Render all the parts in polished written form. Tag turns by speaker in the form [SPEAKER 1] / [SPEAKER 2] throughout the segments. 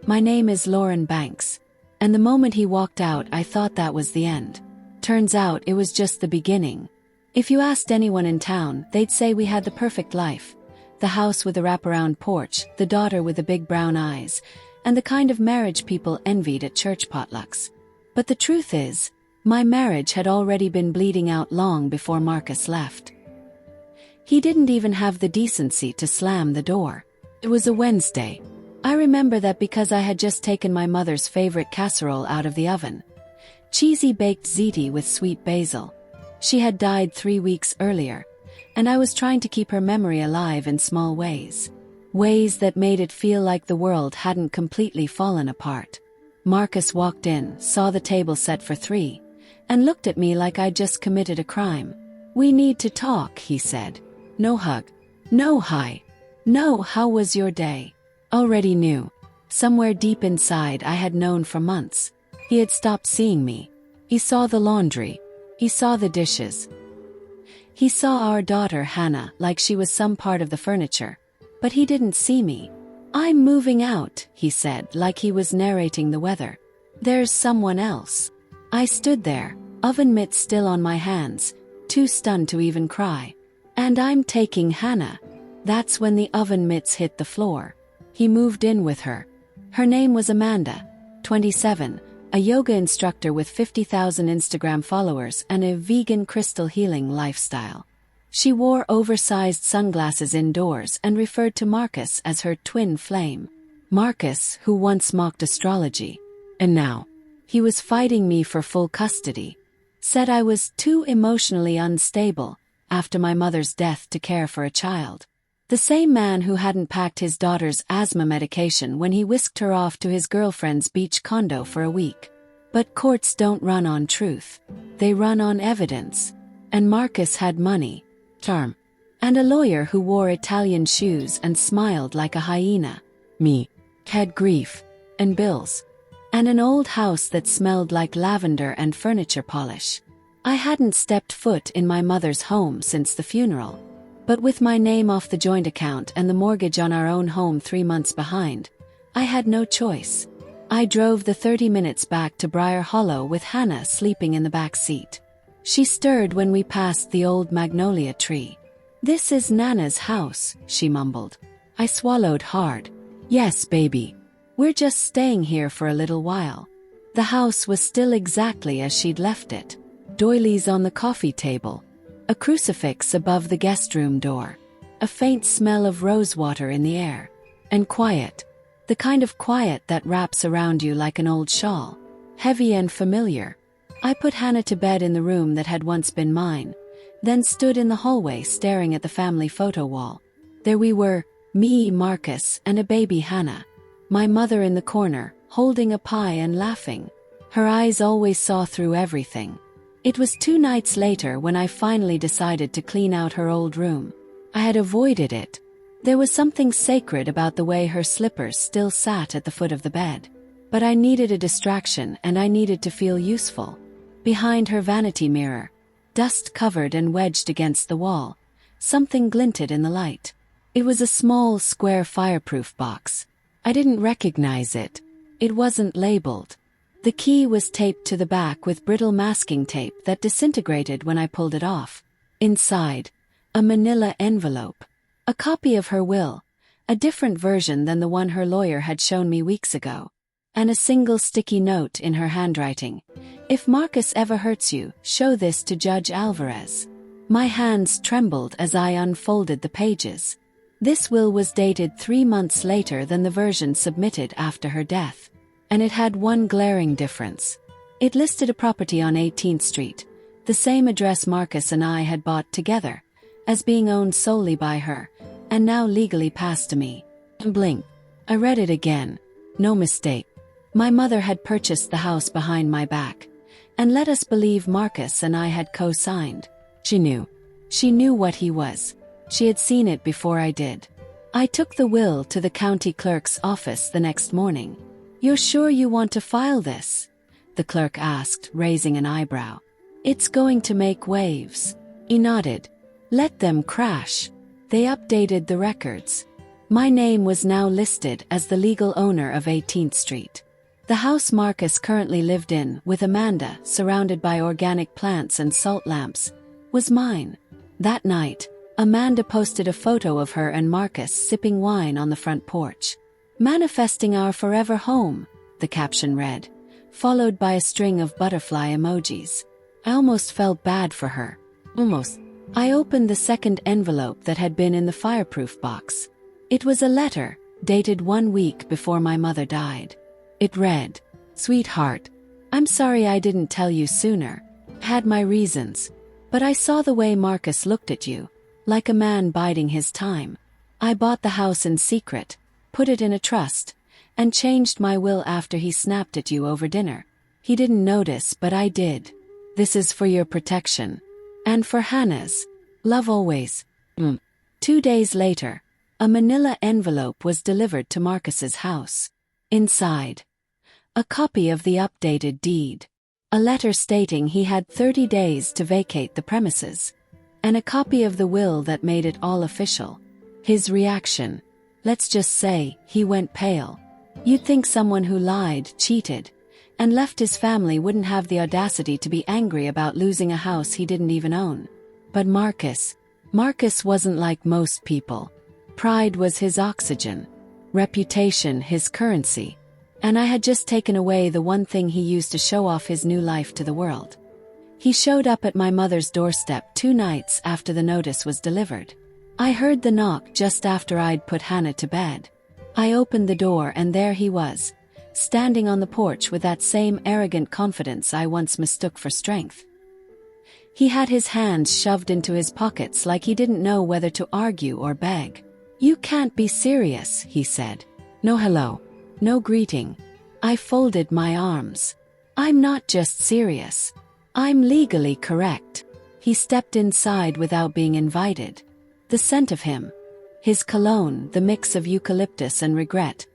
[SPEAKER 1] My name is Lauren Banks. And the moment he walked out, I thought that was the end. Turns out it was just the beginning. If you asked anyone in town, they'd say we had the perfect life. The house with the wraparound porch, the daughter with the big brown eyes, and the kind of marriage people envied at church potlucks. But the truth is, my marriage had already been bleeding out long before Marcus left. He didn't even have the decency to slam the door. It was a Wednesday. I remember that because I had just taken my mother's favorite casserole out of the oven. Cheesy baked ziti with sweet basil. She had died 3 weeks earlier, and I was trying to keep her memory alive in small ways. Ways that made it feel like the world hadn't completely fallen apart. Marcus walked in, saw the table set for 3, and looked at me like I'd just committed a crime. "We need to talk," he said. No hug. No hi. No, how was your day? Already knew. Somewhere deep inside I had known for months. He had stopped seeing me. He saw the laundry. He saw the dishes. He saw our daughter Hannah like she was some part of the furniture. But he didn't see me. "I'm moving out," he said like he was narrating the weather. "There's someone else." I stood there, oven mitts still on my hands, too stunned to even cry. "And I'm taking Hannah." That's when the oven mitts hit the floor. He moved in with her. Her name was Amanda, 27, a yoga instructor with 50,000 Instagram followers and a vegan crystal healing lifestyle. She wore oversized sunglasses indoors and referred to Marcus as her twin flame. Marcus, who once mocked astrology. And now, he was fighting me for full custody. Said I was too emotionally unstable after my mother's death to care for a child. The same man who hadn't packed his daughter's asthma medication when he whisked her off to his girlfriend's beach condo for a week. But courts don't run on truth. They run on evidence. And Marcus had money, charm, and a lawyer who wore Italian shoes and smiled like a hyena. Me had grief, and bills, and an old house that smelled like lavender and furniture polish. I hadn't stepped foot in my mother's home since the funeral. But with my name off the joint account and the mortgage on our own home 3 months behind, I had no choice. I drove the 30 minutes back to Briar Hollow with Hannah sleeping in the back seat. She stirred when we passed the old magnolia tree. "This is Nana's house," she mumbled. I swallowed hard. "Yes, baby. We're just staying here for a little while." The house was still exactly as she'd left it. Doilies on the coffee table. A crucifix above the guest room door. A faint smell of rosewater in the air. And quiet. The kind of quiet that wraps around you like an old shawl. Heavy and familiar. I put Hannah to bed in the room that had once been mine, then stood in the hallway staring at the family photo wall. There we were, me, Marcus, and a baby Hannah. My mother in the corner, holding a pie and laughing. Her eyes always saw through everything. It was 2 nights later when I finally decided to clean out her old room. I had avoided it. There was something sacred about the way her slippers still sat at the foot of the bed. But I needed a distraction and I needed to feel useful. Behind her vanity mirror, dust-covered and wedged against the wall, something glinted in the light. It was a small, square fireproof box. I didn't recognize it. It wasn't labeled. The key was taped to the back with brittle masking tape that disintegrated when I pulled it off. Inside, a manila envelope. A copy of her will, a different version than the one her lawyer had shown me weeks ago. And a single sticky note in her handwriting. "If Marcus ever hurts you, show this to Judge Alvarez." My hands trembled as I unfolded the pages. This will was dated 3 months later than the version submitted after her death. And it had one glaring difference. It listed a property on 18th Street, the same address Marcus and I had bought together, as being owned solely by her, and now legally passed to me. Blink. I read it again. No mistake. My mother had purchased the house behind my back, and let us believe Marcus and I had co-signed. She knew. She knew what he was. She had seen it before I did. I took the will to the county clerk's office the next morning. "You're sure you want to file this?" the clerk asked, raising an eyebrow. "It's going to make waves." He nodded. "Let them crash." They updated the records. My name was now listed as the legal owner of 18th Street. The house Marcus currently lived in, with Amanda, surrounded by organic plants and salt lamps, was mine. That night, Amanda posted a photo of her and Marcus sipping wine on the front porch. "Manifesting our forever home," the caption read, followed by a string of butterfly emojis. I almost felt bad for her. Almost. I opened the second envelope that had been in the fireproof box. It was a letter, dated 1 week before my mother died. It read, "Sweetheart, I'm sorry I didn't tell you sooner. Had my reasons. But I saw the way Marcus looked at you, like a man biding his time. I bought the house in secret, put it in a trust, and changed my will after he snapped at you over dinner. He didn't notice, but I did. This is for your protection. And for Hannah's. Love always." 2 days later, a manila envelope was delivered to Marcus's house. Inside, a copy of the updated deed, a letter stating he had 30 days to vacate the premises, and a copy of the will that made it all official. His reaction, let's just say, he went pale. You'd think someone who lied, cheated, and left his family wouldn't have the audacity to be angry about losing a house he didn't even own. But Marcus wasn't like most people. Pride was his oxygen, reputation his currency, and I had just taken away the one thing he used to show off his new life to the world. He showed up at my mother's doorstep 2 nights after the notice was delivered. I heard the knock just after I'd put Hannah to bed. I opened the door and there he was, standing on the porch with that same arrogant confidence I once mistook for strength. He had his hands shoved into his pockets like he didn't know whether to argue or beg. "You can't be serious," he said. "No hello. No greeting." I folded my arms. "I'm not just serious. I'm legally correct." He stepped inside without being invited. The scent of him, his cologne, the mix of eucalyptus and regret,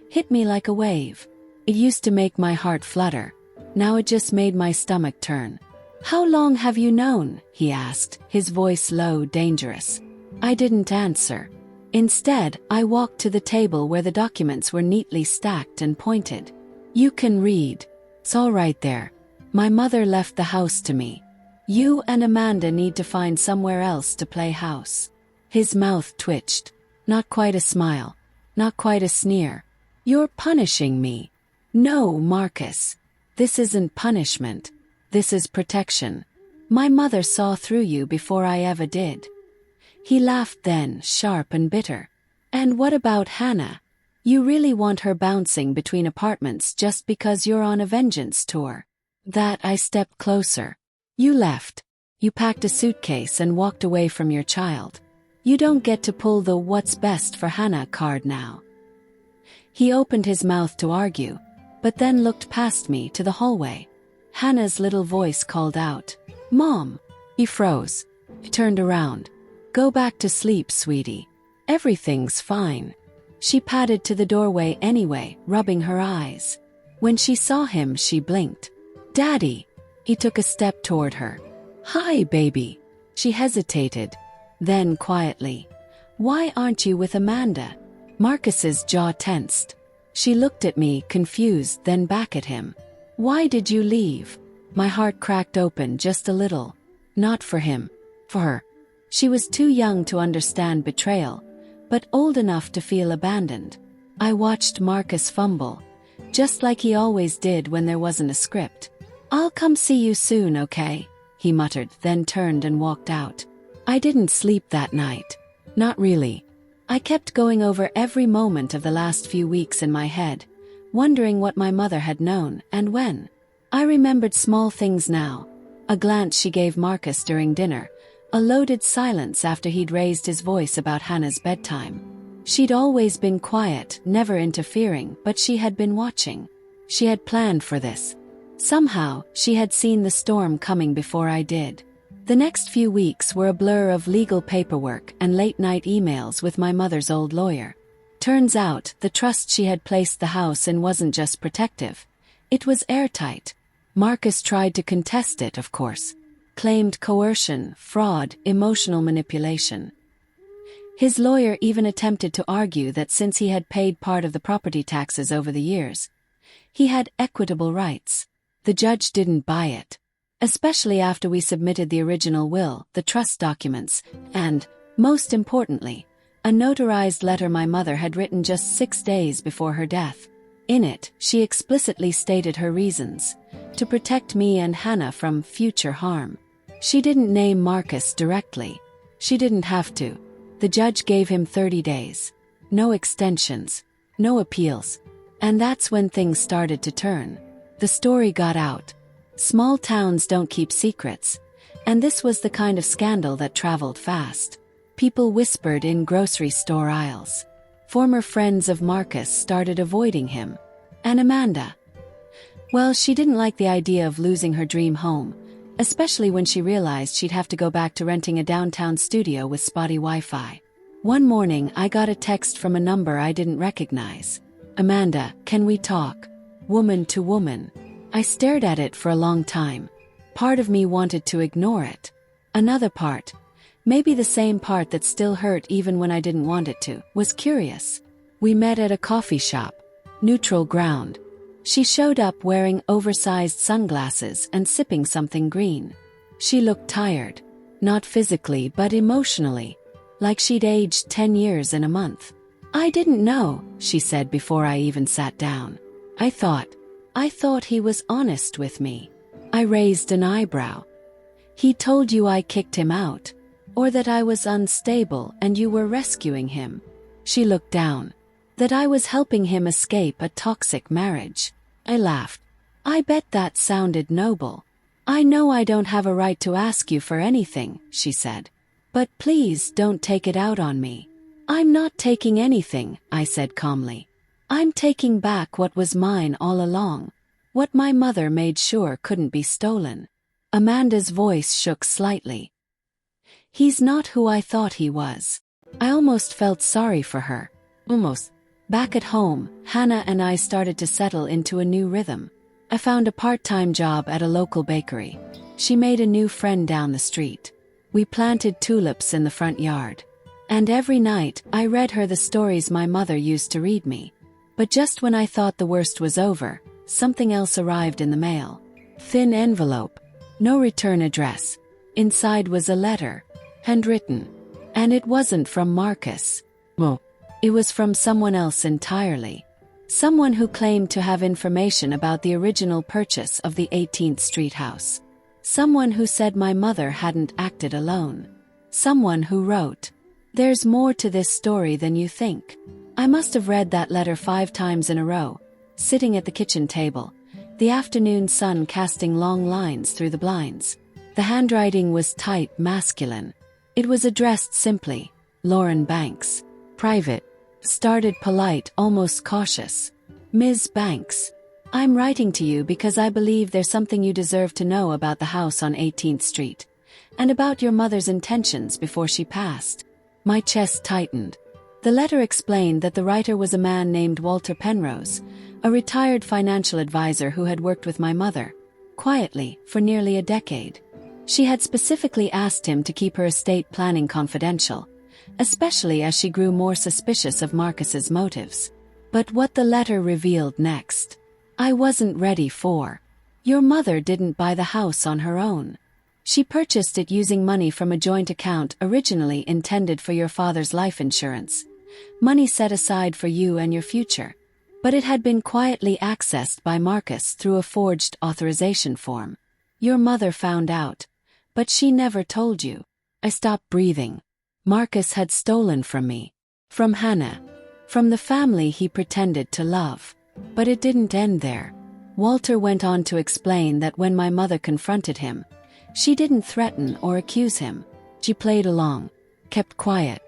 [SPEAKER 1] hit me like a wave. It used to make my heart flutter. Now it just made my stomach turn. "How long have you known?" he asked, his voice low, dangerous. I didn't answer. Instead, I walked to the table where the documents were neatly stacked and pointed. "You can read. It's all right there. My mother left the house to me. You and Amanda need to find somewhere else to play house." His mouth twitched. Not quite a smile. Not quite a sneer. "You're punishing me." "No, Marcus. This isn't punishment. This is protection. My mother saw through you before I ever did." He laughed then, sharp and bitter. "And what about Hannah? You really want her bouncing between apartments just because you're on a vengeance tour?" That I stepped closer. "You left. You packed a suitcase and walked away from your child. You don't get to pull the 'what's best for Hannah' card now." He opened his mouth to argue, but then looked past me to the hallway. Hannah's little voice called out, "Mom!" He froze. He turned around. "Go back to sleep, sweetie. Everything's fine." She padded to the doorway anyway, rubbing her eyes. When she saw him, she blinked. "Daddy!" He took a step toward her. "Hi, baby." She hesitated. Then quietly, "Why aren't you with Amanda?" Marcus's jaw tensed. She looked at me, confused, then back at him. "Why did you leave?" My heart cracked open just a little. Not for him. For her. She was too young to understand betrayal, but old enough to feel abandoned. I watched Marcus fumble, just like he always did when there wasn't a script. "I'll come see you soon, okay?" he muttered, then turned and walked out. I didn't sleep that night. Not really. I kept going over every moment of the last few weeks in my head, wondering what my mother had known and when. I remembered small things now. A glance she gave Marcus during dinner, a loaded silence after he'd raised his voice about Hannah's bedtime. She'd always been quiet, never interfering, but she had been watching. She had planned for this. Somehow, she had seen the storm coming before I did. The next few weeks were a blur of legal paperwork and late-night emails with my mother's old lawyer. Turns out, the trust she had placed the house in wasn't just protective. It was airtight. Marcus tried to contest it, of course. Claimed coercion, fraud, emotional manipulation. His lawyer even attempted to argue that since he had paid part of the property taxes over the years, he had equitable rights. The judge didn't buy it, especially after we submitted the original will, the trust documents, and, most importantly, a notarized letter my mother had written just 6 days before her death. In it, she explicitly stated her reasons: to protect me and Hannah from future harm. She didn't name Marcus directly. She didn't have to. The judge gave him 30 days. No extensions, no appeals. And that's when things started to turn. The story got out. Small towns don't keep secrets, and this was the kind of scandal that traveled fast. People whispered in grocery store aisles. Former friends of Marcus started avoiding him. And Amanda? Well, she didn't like the idea of losing her dream home, especially when she realized she'd have to go back to renting a downtown studio with spotty Wi-Fi. One morning, I got a text from a number I didn't recognize. "Amanda, can we talk?" Woman to woman. I stared at it for a long time. Part of me wanted to ignore it. Another part, maybe the same part that still hurt even when I didn't want it to, was curious. We met at a coffee shop. Neutral ground. She showed up wearing oversized sunglasses and sipping something green. She looked tired. Not physically but emotionally. Like she'd aged 10 years in a month. "I didn't know," she said before I even sat down. I thought he was honest with me. I raised an eyebrow. "He told you I kicked him out? Or that I was unstable and you were rescuing him?" She looked down. "That I was helping him escape a toxic marriage." I laughed. "I bet that sounded noble." "I know I don't have a right to ask you for anything," she said. "But please don't take it out on me." "I'm not taking anything," I said calmly. "I'm taking back what was mine all along. What my mother made sure couldn't be stolen." Amanda's voice shook slightly. "He's not who I thought he was." I almost felt sorry for her. Almost. Back at home, Hannah and I started to settle into a new rhythm. I found a part-time job at a local bakery. She made a new friend down the street. We planted tulips in the front yard. And every night, I read her the stories my mother used to read me. But just when I thought the worst was over, something else arrived in the mail. Thin envelope. No return address. Inside was a letter. Handwritten. And it wasn't from Marcus. Well, it was from someone else entirely. Someone who claimed to have information about the original purchase of the 18th Street house. Someone who said my mother hadn't acted alone. Someone who wrote, "There's more to this story than you think." I must have read that letter 5 times in a row, sitting at the kitchen table, the afternoon sun casting long lines through the blinds. The handwriting was tight, masculine. It was addressed simply, Lauren Banks. Private. Started polite, almost cautious. "Ms. Banks, I'm writing to you because I believe there's something you deserve to know about the house on 18th Street, and about your mother's intentions before she passed." My chest tightened. The letter explained that the writer was a man named Walter Penrose, a retired financial advisor who had worked with my mother, quietly, for nearly a decade. She had specifically asked him to keep her estate planning confidential, especially as she grew more suspicious of Marcus's motives. But what the letter revealed next, I wasn't ready for. "Your mother didn't buy the house on her own. She purchased it using money from a joint account originally intended for your father's life insurance, money set aside for you and your future. But it had been quietly accessed by Marcus through a forged authorization form. Your mother found out, but she never told you." I stopped breathing. Marcus had stolen from me. From Hannah. From the family he pretended to love. But it didn't end there. Walter went on to explain that when my mother confronted him, she didn't threaten or accuse him. She played along, kept quiet.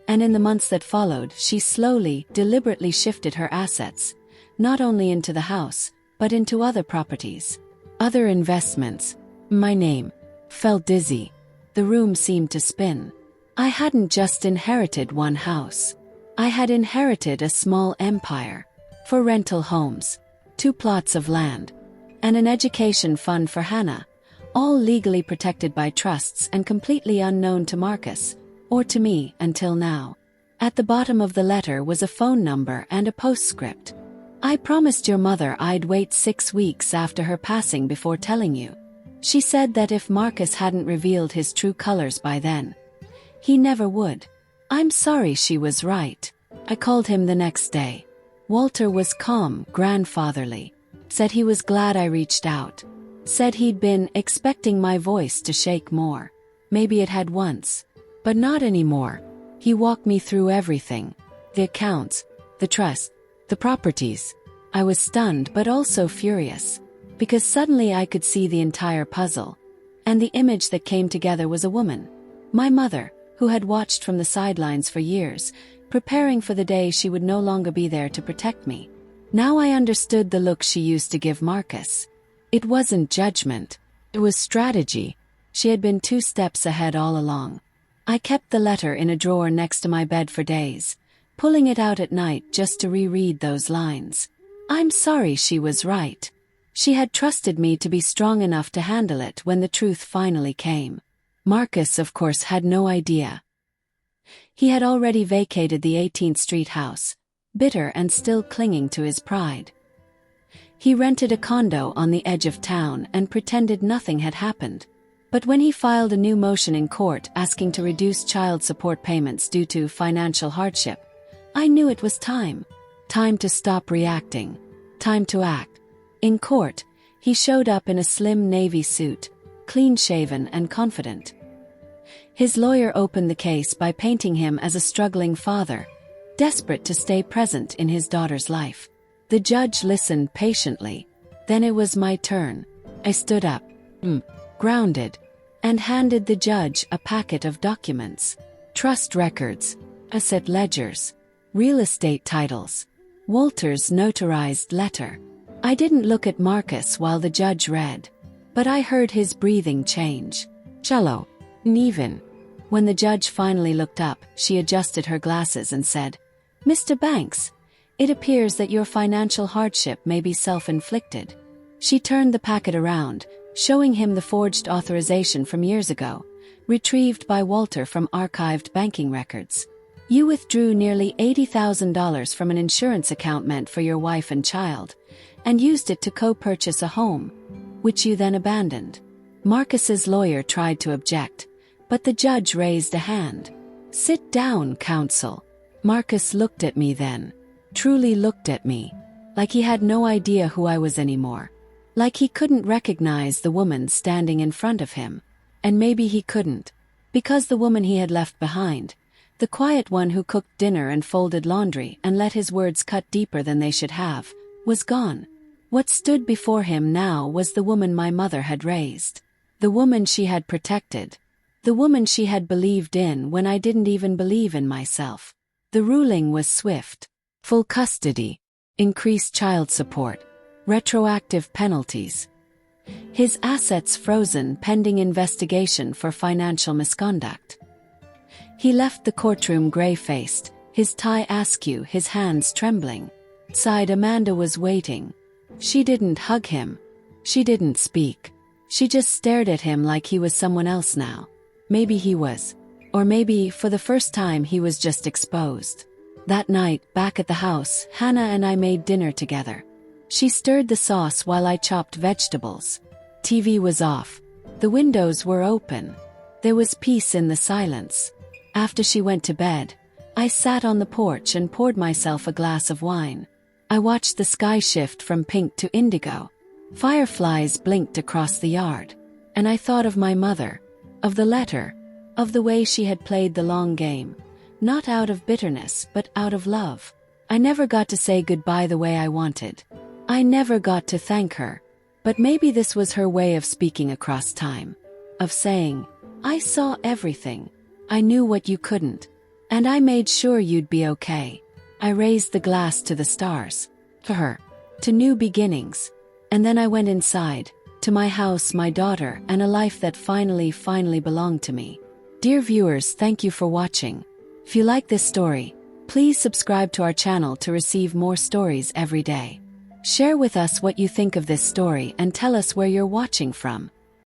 [SPEAKER 1] And in the months that followed, she slowly, deliberately shifted her assets, not only into the house, but into other properties. Other investments. My name. Felt dizzy. The room seemed to spin. I hadn't just inherited one house. I had inherited a small empire. 4 rental homes, 2 plots of land, and an education fund for Hannah, all legally protected by trusts and completely unknown to Marcus, or to me until now. At the bottom of the letter was a phone number and a postscript. I promised your mother I'd wait 6 weeks after her passing before telling you. She said that if Marcus hadn't revealed his true colors by then, he never would. I'm sorry she was right. I called him the next day. Walter was calm, grandfatherly. Said he was glad I reached out. Said he'd been expecting my voice to shake more. Maybe it had once, but not anymore. He walked me through everything. The accounts, the trust, the properties. I was stunned but also furious, because suddenly I could see the entire puzzle. And the image that came together was a woman. My mother, who had watched from the sidelines for years, preparing for the day she would no longer be there to protect me. Now I understood the look she used to give Marcus. It wasn't judgment. It was strategy. She had been 2 steps ahead all along. I kept the letter in a drawer next to my bed for days, pulling it out at night just to reread those lines. I'm sorry she was right. She had trusted me to be strong enough to handle it when the truth finally came. Marcus, of course, had no idea. He had already vacated the 18th Street house, bitter and still clinging to his pride. He rented a condo on the edge of town and pretended nothing had happened. But when he filed a new motion in court asking to reduce child support payments due to financial hardship, I knew it was time. Time to stop reacting. Time to act. In court, he showed up in a slim navy suit, clean-shaven and confident. His lawyer opened the case by painting him as a struggling father, desperate to stay present in his daughter's life. The judge listened patiently. Then it was my turn. I stood up, grounded, and handed the judge a packet of documents. Trust records, asset ledgers, real estate titles, Walter's notarized letter. I didn't look at Marcus while the judge read, but I heard his breathing change. Shallow, uneven. When the judge finally looked up, she adjusted her glasses and said, "Mr. Banks, it appears that your financial hardship may be self-inflicted." She turned the packet around, showing him the forged authorization from years ago, retrieved by Walter from archived banking records. You withdrew nearly $80,000 from an insurance account meant for your wife and child, and used it to co-purchase a home, which you then abandoned. Marcus's lawyer tried to object, but the judge raised a hand. "Sit down, counsel." Marcus looked at me then, truly looked at me, like he had no idea who I was anymore. Like he couldn't recognize the woman standing in front of him. And maybe he couldn't, because the woman he had left behind, the quiet one who cooked dinner and folded laundry and let his words cut deeper than they should have, was gone. What stood before him now was the woman my mother had raised. The woman she had protected. The woman she had believed in when I didn't even believe in myself. The ruling was swift. Full custody, increased child support, retroactive penalties. His assets frozen pending investigation for financial misconduct. He left the courtroom gray-faced, his tie askew, his hands trembling. Outside, Amanda was waiting. She didn't hug him. She didn't speak. She just stared at him like he was someone else now. Maybe he was. Or maybe, for the first time, he was just exposed. That night, back at the house, Hannah and I made dinner together. She stirred the sauce while I chopped vegetables. TV was off. The windows were open. There was peace in the silence. After she went to bed, I sat on the porch and poured myself a glass of wine. I watched the sky shift from pink to indigo. Fireflies blinked across the yard. And I thought of my mother, of the letter, of the way she had played the long game. Not out of bitterness, but out of love. I never got to say goodbye the way I wanted. I never got to thank her. But maybe this was her way of speaking across time. Of saying, I saw everything. I knew what you couldn't. And I made sure you'd be okay. I raised the glass to the stars. To her. To new beginnings. And then I went inside. To my house, my daughter, and a life that finally belonged to me. Dear viewers, thank you for watching. If you like this story, please subscribe to our channel to receive more stories every day. Share with us what you think of this story and tell us where you're watching from.